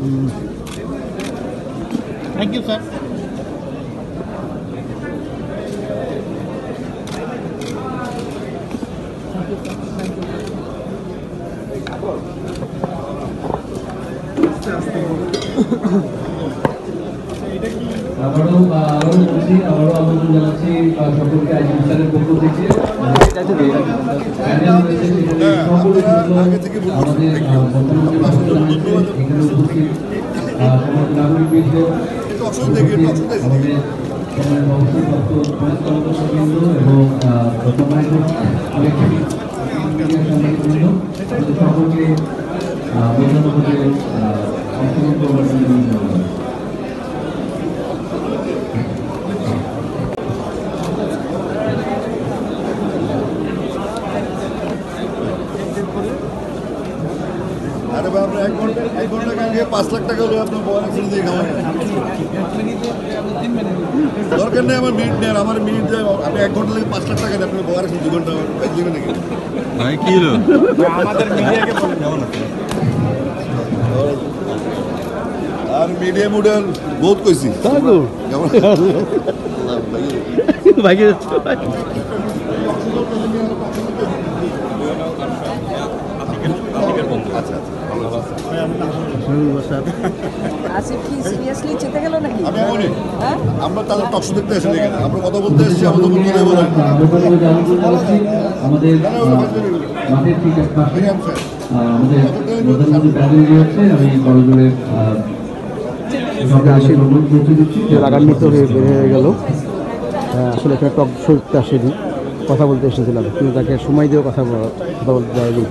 Thank you, sir. আবারও বলছি, আবারও আমন্ত্রণ জানাচ্ছি সকলকে আইজি স্যারের পক্ষ থেকে আমাদের এখানে উপস্থিত নাগরিকবৃন্দ, আমাদের এবং সকলকে অংশগ্রহণ করবার জন্য ধন্যবাদ। अरे बाप रे, एक घंटा का 5 लाख টাকা হলো আপনার বড় অ্যাক্সিডেন্ট দিয়ে খাওয়া দরকার নেই আমার মিনিট নেই, আমার মিনিট দেয় আপনি 1 ঘন্টা লাগে 5 লাখ টাকা দেন, আপনি বড় অ্যাক্সিডেন্ট 2 ঘন্টা দিবেন নাকি ভাই কি হলো আমাদের মিডিয়াকে বলেন কেমন আছে আর মিডিয়া মডেল বহুত কইছি তাগো কেমন ভাই আচ্ছা আসিফ কি সিরিয়াসলি চেতে গেল নাকি? আমি এমনই হ্যাঁ আমরা তাদের টকশো দেখতে এসেছি এখানে, আমরা কথা বলতে এসেছি, আমাদের বলতে বলেন আমাদের মাঠের ঠিক পাশে আমাদের প্রধানমন্ত্রী প্যানেল হচ্ছে, আমি করজোরে রাগান্বিত হয়ে বের হয়ে গেল। আসলে এখানে টক শরীরতে আসেনি, কথা বলতে এসেছিলাম, কিন্তু তাকে সময় দিয়েও কথা বলতে যায়নি।